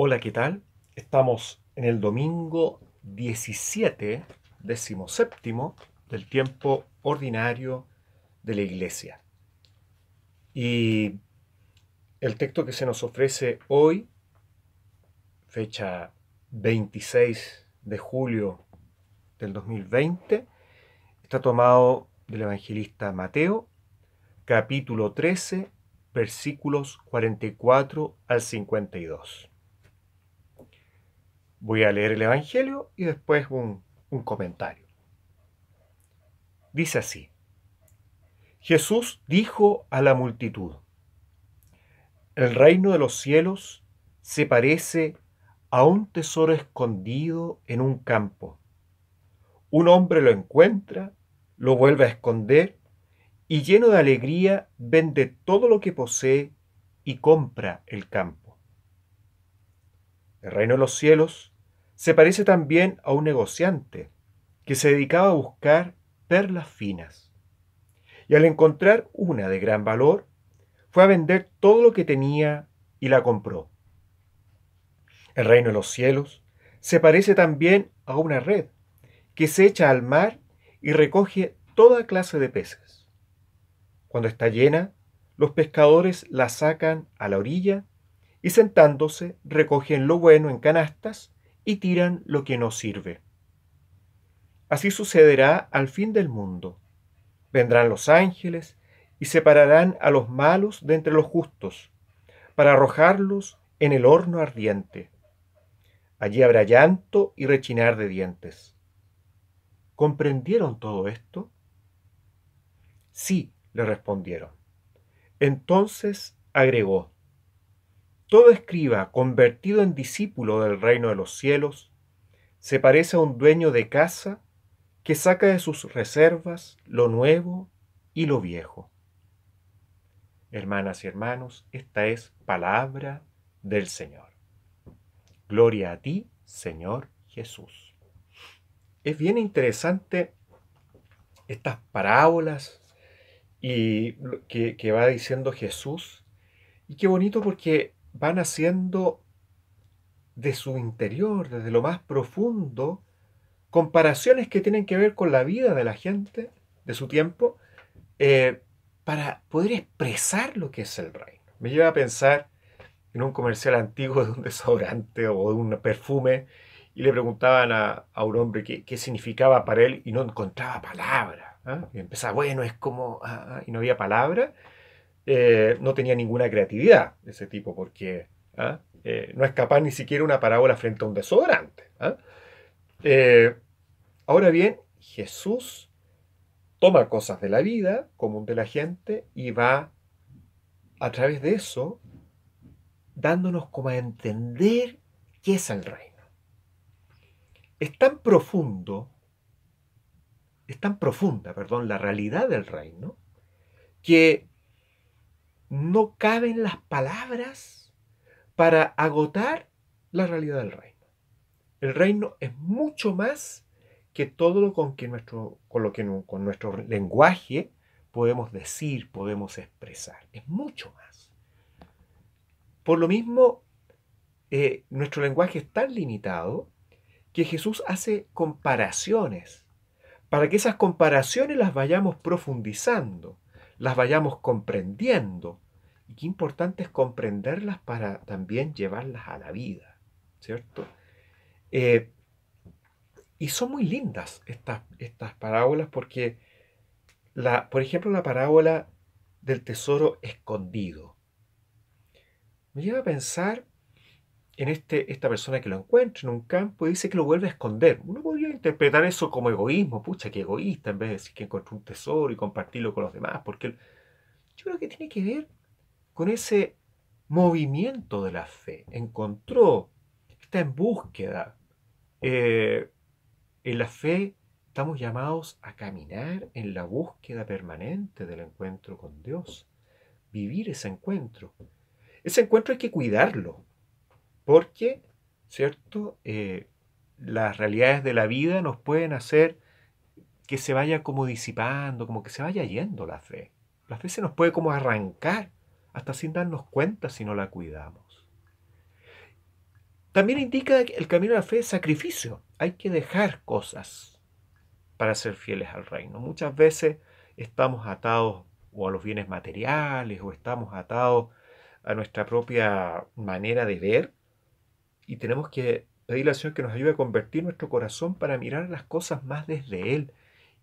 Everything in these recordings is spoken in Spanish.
Hola, ¿qué tal? Estamos en el domingo 17, 17º del tiempo ordinario de la Iglesia. Y el texto que se nos ofrece hoy, fecha 26 de julio del 2020, está tomado del evangelista Mateo, capítulo 13, versículos 44 al 52. Voy a leer el Evangelio y después un comentario. Dice así: Jesús dijo a la multitud: el reino de los cielos se parece a un tesoro escondido en un campo. Un hombre lo encuentra, lo vuelve a esconder y lleno de alegría vende todo lo que posee y compra el campo. El reino de los cielos se parece también a un negociante que se dedicaba a buscar perlas finas. Y al encontrar una de gran valor, fue a vender todo lo que tenía y la compró. El reino de los cielos se parece también a una red que se echa al mar y recoge toda clase de peces. Cuando está llena, los pescadores la sacan a la orilla y sentándose recogen lo bueno en canastas y tiran lo que no sirve. Así sucederá al fin del mundo. Vendrán los ángeles y separarán a los malos de entre los justos, para arrojarlos en el horno ardiente. Allí habrá llanto y rechinar de dientes. ¿Comprendieron todo esto? Sí, le respondieron. Entonces agregó: todo escriba convertido en discípulo del reino de los cielos se parece a un dueño de casa que saca de sus reservas lo nuevo y lo viejo. Hermanas y hermanos, esta es palabra del Señor. Gloria a ti, Señor Jesús. Es bien interesante estas parábolas y que va diciendo Jesús. Y qué bonito porque van haciendo de su interior, desde lo más profundo, comparaciones que tienen que ver con la vida de la gente de su tiempo, eh, para poder expresar lo que es el reino. Me lleva a pensar en un comercial antiguo de un desodorante o de un perfume y le preguntaban a un hombre qué significaba para él y no encontraba palabra. ¿Ah? Y empezaba, bueno, es como... y no había palabra. No tenía ninguna creatividad ese tipo porque no es capaz ni siquiera una parábola frente a un desodorante. Eh, Ahora bien, Jesús toma cosas de la vida común de la gente y va a través de eso dándonos como a entender qué es el reino. Es tan profundo, es tan profunda, perdón, la realidad del reino, que no caben las palabras para agotar la realidad del reino. El reino es mucho más que todo lo con nuestro lenguaje podemos decir, podemos expresar. Es mucho más. Por lo mismo, nuestro lenguaje es tan limitado que Jesús hace comparaciones para que esas comparaciones las vayamos profundizando, las vayamos comprendiendo. Y qué importante es comprenderlas para también llevarlas a la vida, ¿cierto? Eh, y son muy lindas estas parábolas porque, por ejemplo, la parábola del tesoro escondido me lleva a pensar en esta persona que lo encuentra en un campo y dice que lo vuelve a esconder. Uno podría interpretar eso como egoísmo, pucha, que egoísta, en vez de decir que encontró un tesoro y compartirlo con los demás, porque yo creo que tiene que ver con ese movimiento de la fe. Encontró, está en búsqueda. Eh, en la fe estamos llamados a caminar en la búsqueda permanente del encuentro con Dios, vivir ese encuentro. Ese encuentro hay que cuidarlo, porque, ¿cierto? Las realidades de la vida nos pueden hacer que se vaya como disipando, como que se vaya yendo la fe. La fe se nos puede como arrancar, hasta sin darnos cuenta si no la cuidamos. También indica que el camino de la fe es sacrificio. Hay que dejar cosas para ser fieles al reino. Muchas veces estamos atados o a los bienes materiales o estamos atados a nuestra propia manera de ver y tenemos que pedirle al Señor que nos ayude a convertir nuestro corazón para mirar las cosas más desde Él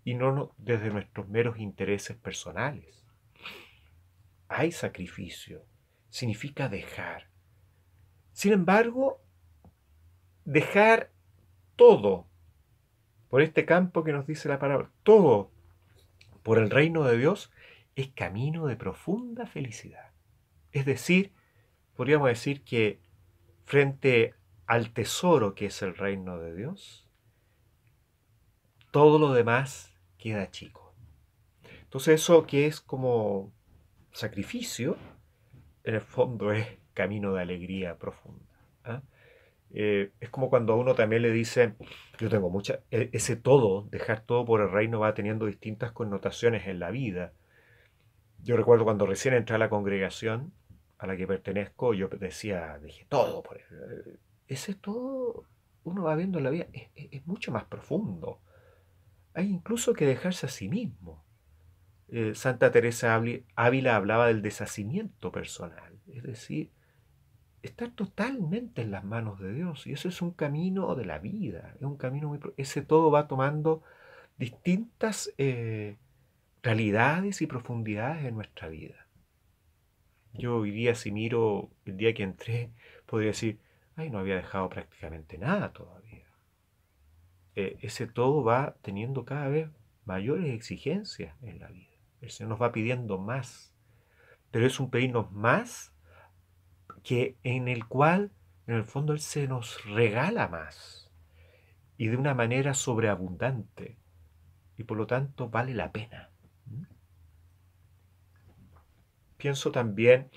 y no desde nuestros meros intereses personales. Hay sacrificio, significa dejar. Sin embargo, dejar todo por este campo que nos dice la palabra, todo por el reino de Dios, es camino de profunda felicidad. Es decir, podríamos decir que frente al tesoro que es el reino de Dios, todo lo demás queda chico. Entonces eso que es como sacrificio, en el fondo es camino de alegría profunda. ¿Ah? Es como cuando a uno también le dice, yo tengo ese todo, dejar todo por el reino va teniendo distintas connotaciones en la vida. Yo recuerdo cuando recién entré a la congregación a la que pertenezco, dije todo por el... Ese todo, uno va viendo en la vida, es mucho más profundo. Hay incluso que dejarse a sí mismo. Santa Teresa Ávila hablaba del deshacimiento personal, es decir, estar totalmente en las manos de Dios. Y eso es un camino de la vida, es un camino ese todo va tomando distintas realidades y profundidades en nuestra vida. Yo hoy día, si miro el día que entré, podría decir, ay, no había dejado prácticamente nada todavía. Ese todo va teniendo cada vez mayores exigencias en la vida. El Señor nos va pidiendo más, pero es un pedirnos más que en el cual, en el fondo, Él se nos regala más y de una manera sobreabundante y por lo tanto vale la pena. Pienso también,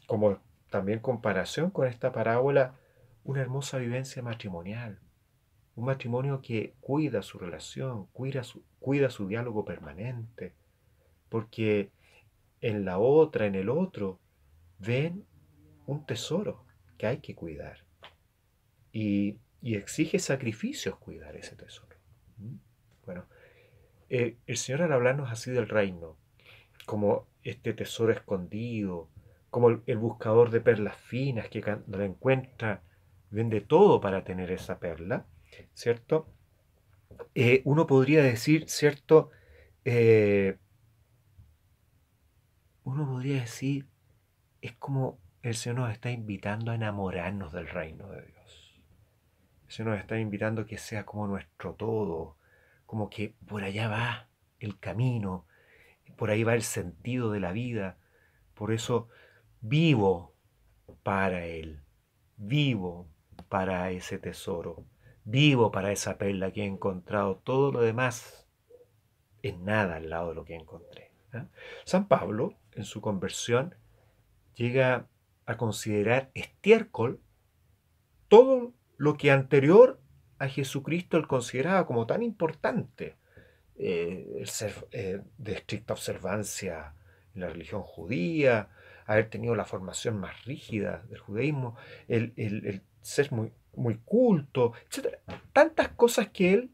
como también comparación con esta parábola, una hermosa vivencia matrimonial. Un matrimonio que cuida su relación, cuida su diálogo permanente, porque en la otra, en el otro, ven un tesoro que hay que cuidar. Y exige sacrificios cuidar ese tesoro. Bueno, el Señor al hablarnos así del reino, como este tesoro escondido, como el buscador de perlas finas que cuando la encuentra vende todo para tener esa perla, ¿cierto? Uno podría decir, ¿cierto? Eh, Uno podría decir, es como el Señor nos está invitando a enamorarnos del reino de Dios. El Señor nos está invitando a que sea como nuestro todo, como que por allá va el camino, por ahí va el sentido de la vida. Por eso vivo para Él, vivo para ese tesoro, vivo para esa perla que he encontrado. Todo lo demás es nada al lado de lo que encontré. ¿Eh? San Pablo, en su conversión, llega a considerar estiércol todo lo que anterior a Jesucristo él consideraba como tan importante. El ser de estricta observancia en la religión judía, haber tenido la formación más rígida del judaísmo, el ser muy culto, etc. Tantas cosas que él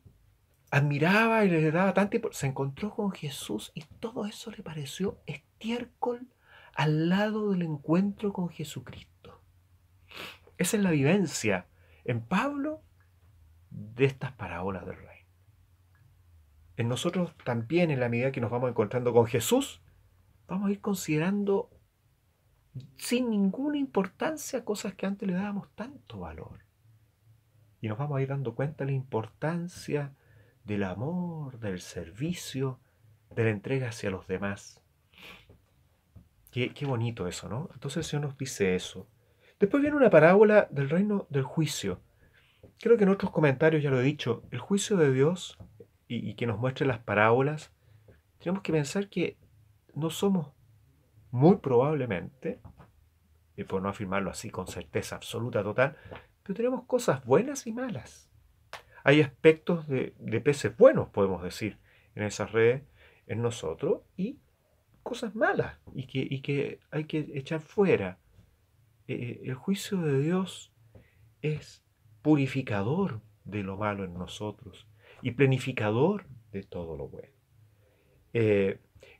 admiraba y le daba tanta importancia. Se encontró con Jesús y todo eso le pareció estiércol al lado del encuentro con Jesucristo. Esa es la vivencia en Pablo de estas parábolas del reino. En nosotros también, en la medida que nos vamos encontrando con Jesús, vamos a ir considerando sin ninguna importancia cosas que antes le dábamos tanto valor. Y nos vamos a ir dando cuenta de la importancia del amor, del servicio, de la entrega hacia los demás. Qué bonito eso, ¿no? Entonces el Señor nos dice eso. Después viene una parábola del reino del juicio. Creo que en otros comentarios ya lo he dicho. El juicio de Dios y que nos muestre las parábolas, tenemos que pensar que no somos muy probablemente, y por no afirmarlo así con certeza absoluta, total, pero tenemos cosas buenas y malas. Hay aspectos de peces buenos, podemos decir, en esas redes, en nosotros, y cosas malas, y que hay que echar fuera. El juicio de Dios es purificador de lo malo en nosotros y planificador de todo lo bueno.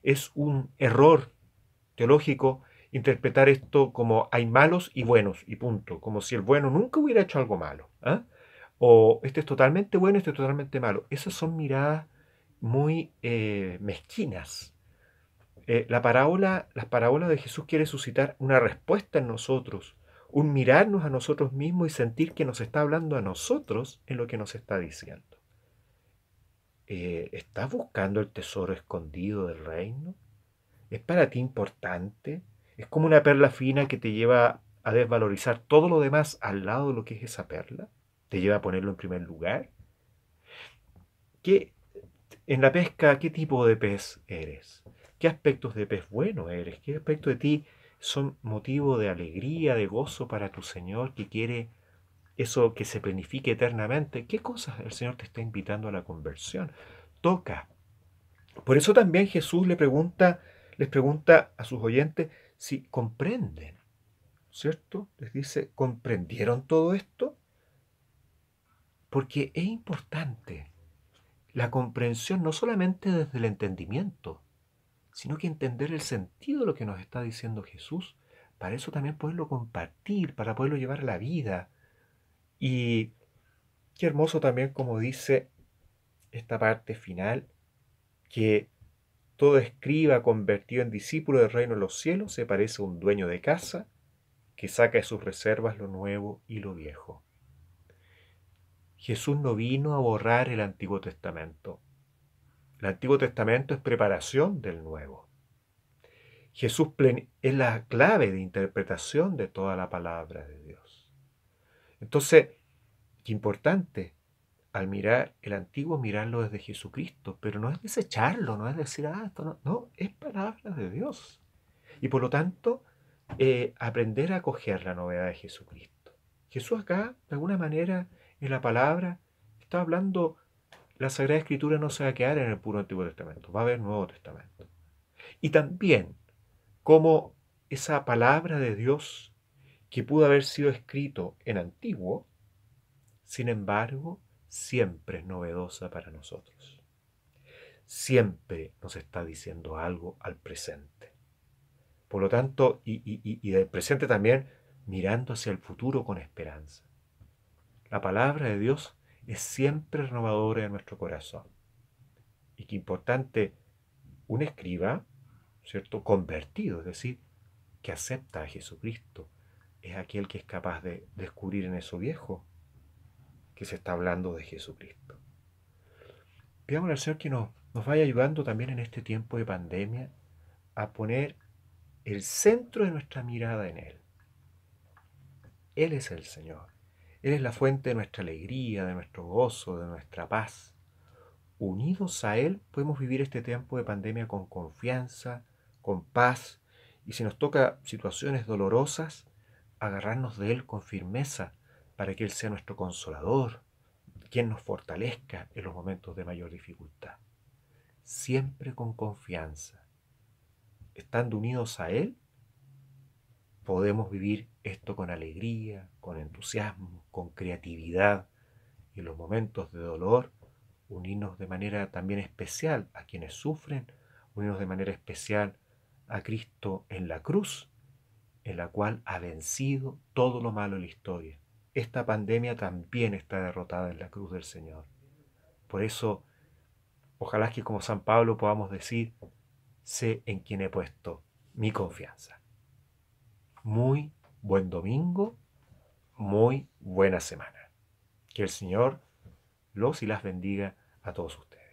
Es un error teológico interpretar esto como hay malos y buenos y punto, como si el bueno nunca hubiera hecho algo malo. ¿Ah? O este es totalmente bueno, este es totalmente malo. Esas son miradas muy mezquinas. Las parábolas de Jesús quiere suscitar una respuesta en nosotros, un mirarnos a nosotros mismos y sentir que nos está hablando a nosotros en lo que nos está diciendo. ¿Estás buscando el tesoro escondido del reino? ¿Es para ti importante? ¿Es como una perla fina que te lleva a desvalorizar todo lo demás al lado de lo que es esa perla? ¿Te lleva a ponerlo en primer lugar? ¿Qué, en la pesca, qué tipo de pez eres? ¿Qué aspectos de pez bueno eres? ¿Qué aspectos de ti son motivo de alegría, de gozo para tu Señor que quiere eso que se planifique eternamente? ¿Qué cosas el Señor te está invitando a la conversión? Toca. Por eso también Jesús les pregunta a sus oyentes si comprenden, ¿cierto? Les dice, ¿comprendieron todo esto? Porque es importante la comprensión no solamente desde el entendimiento, sino que entender el sentido de lo que nos está diciendo Jesús, para eso también poderlo compartir, para poderlo llevar a la vida. Y qué hermoso también como dice esta parte final, que todo escriba convertido en discípulo del reino de los cielos se parece a un dueño de casa que saca de sus reservas lo nuevo y lo viejo. Jesús no vino a borrar el Antiguo Testamento. El Antiguo Testamento es preparación del Nuevo. Jesús es la clave de interpretación de toda la palabra de Dios. Entonces, qué importante al mirar el Antiguo, mirarlo desde Jesucristo, pero no es desecharlo, no es decir, esto no, no, es palabra de Dios. Y por lo tanto, aprender a acoger la novedad de Jesucristo. Jesús acá, de alguna manera, en la palabra, está hablando, la Sagrada Escritura no se va a quedar en el puro Antiguo Testamento, va a haber Nuevo Testamento. Y también, como esa palabra de Dios que pudo haber sido escrito en antiguo, sin embargo, siempre es novedosa para nosotros. Siempre nos está diciendo algo al presente. Por lo tanto, y del presente también, mirando hacia el futuro con esperanza. La palabra de Dios es siempre renovadora en nuestro corazón. Y qué importante, un escriba, ¿cierto?, convertido, es decir, que acepta a Jesucristo, es aquel que es capaz de descubrir en eso viejo que se está hablando de Jesucristo. Pidamos al Señor que nos vaya ayudando también en este tiempo de pandemia a poner el centro de nuestra mirada en Él. Él es el Señor. Él es la fuente de nuestra alegría, de nuestro gozo, de nuestra paz. Unidos a Él podemos vivir este tiempo de pandemia con confianza, con paz, y si nos toca situaciones dolorosas, agarrarnos de Él con firmeza para que Él sea nuestro consolador, quien nos fortalezca en los momentos de mayor dificultad. Siempre con confianza. Estando unidos a Él, podemos vivir esto con alegría, con entusiasmo, con creatividad, y en los momentos de dolor, unirnos de manera también especial a quienes sufren, unirnos de manera especial a Cristo en la cruz, en la cual ha vencido todo lo malo en la historia. Esta pandemia también está derrotada en la cruz del Señor. Por eso, ojalá que como San Pablo podamos decir, sé en quien he puesto mi confianza. Muy buen domingo, muy buena semana. Que el Señor los y las bendiga a todos ustedes.